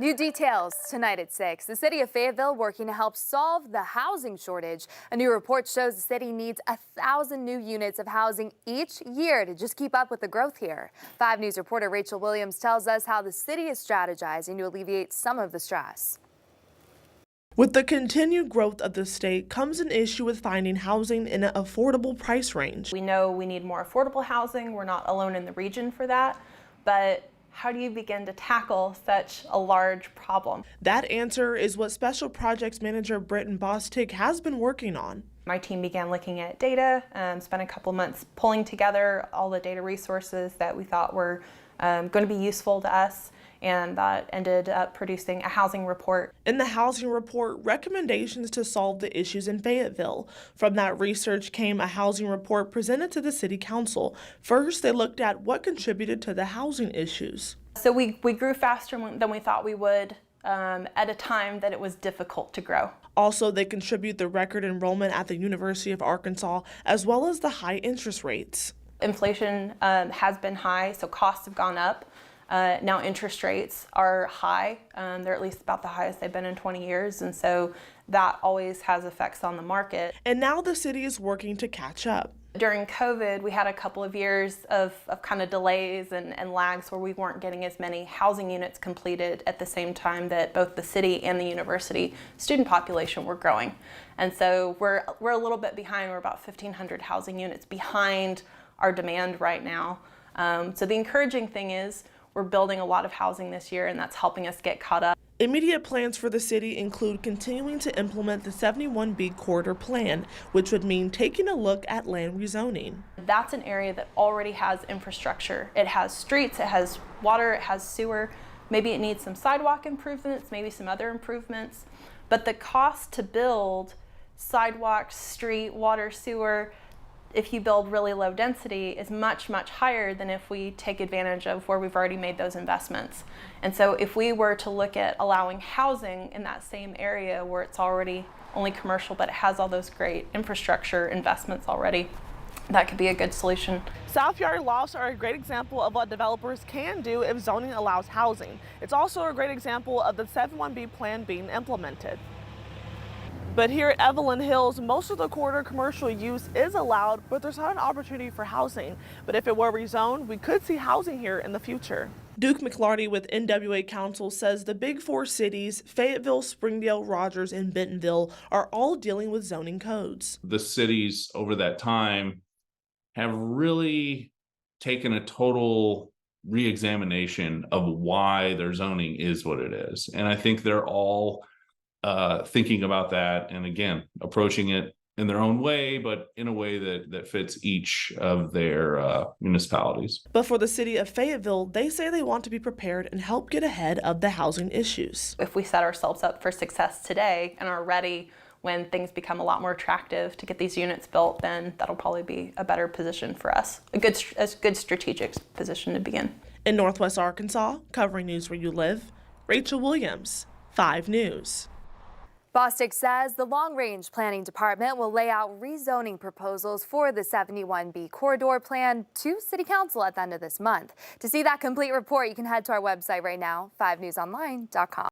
New details tonight at 6. The city of Fayetteville working to help solve the housing shortage. A new report shows the city needs 1,000 new units of housing each year to just keep up with the growth here. 5 News reporter Rachel Williams tells us how the city is strategizing to alleviate some of the stress. With the continued growth of the state comes an issue with finding housing in an affordable price range. We know we need more affordable housing. We're not alone in the region for that, but how do you begin to tackle such a large problem? That answer is what Special Projects Manager Britton Bostic has been working on. My team began looking at data, spent a couple months pulling together all the data resources that we thought were going to be useful to us, and that ended up producing a housing report. In the housing report, recommendations to solve the issues in Fayetteville. From that research came a housing report presented to the city council. First, they looked at what contributed to the housing issues. So we grew faster than we thought we would at a time that it was difficult to grow. Also, they contribute the record enrollment at the University of Arkansas, as well as the high interest rates. Inflation has been high, so costs have gone up. Now interest rates are high. They're at least about the highest they've been in 20 years, and so that always has effects on the market. And now the city is working to catch up. During COVID, we had a couple of years of kind of delays and lags where we weren't getting as many housing units completed at the same time that both the city and the university student population were growing. And so we're a little bit behind. We're about 1,500 housing units behind our demand right now. So the encouraging thing is we're building a lot of housing this year, and that's helping us get caught up. Immediate plans for the city include continuing to implement the 71B corridor plan, which would mean taking a look at land rezoning. That's an area that already has infrastructure. It has streets, it has water, it has sewer. Maybe it needs some sidewalk improvements, maybe some other improvements. But the cost to build sidewalks, street, water, sewer, if you build really low density, is much, much higher than if we take advantage of where we've already made those investments. And so if we were to look at allowing housing in that same area where it's already only commercial, but it has all those great infrastructure investments already, that could be a good solution. South Yard lofts are a great example of what developers can do if zoning allows housing. It's also a great example of the 71B plan being implemented. But here at Evelyn Hills, most of the corridor commercial use is allowed, but there's not an opportunity for housing. But if it were rezoned, we could see housing here in the future. Duke McLarty with NWA Council says the big 4 cities, Fayetteville, Springdale, Rogers, and Bentonville, are all dealing with zoning codes. The cities over that time have really taken a total re-examination of why their zoning is what it is. And I think they're all thinking about that, and again, approaching it in their own way, but in a way that fits each of their municipalities. But for the city of Fayetteville, they say they want to be prepared and help get ahead of the housing issues. If we set ourselves up for success today and are ready when things become a lot more attractive to get these units built, then that'll probably be a better position for us, a good strategic position to be in. In Northwest Arkansas, covering news where you live, Rachel Williams, 5 News. Bostic says the long-range planning department will lay out rezoning proposals for the 71B corridor plan to City Council at the end of this month. To see that complete report, you can head to our website right now, 5newsonline.com.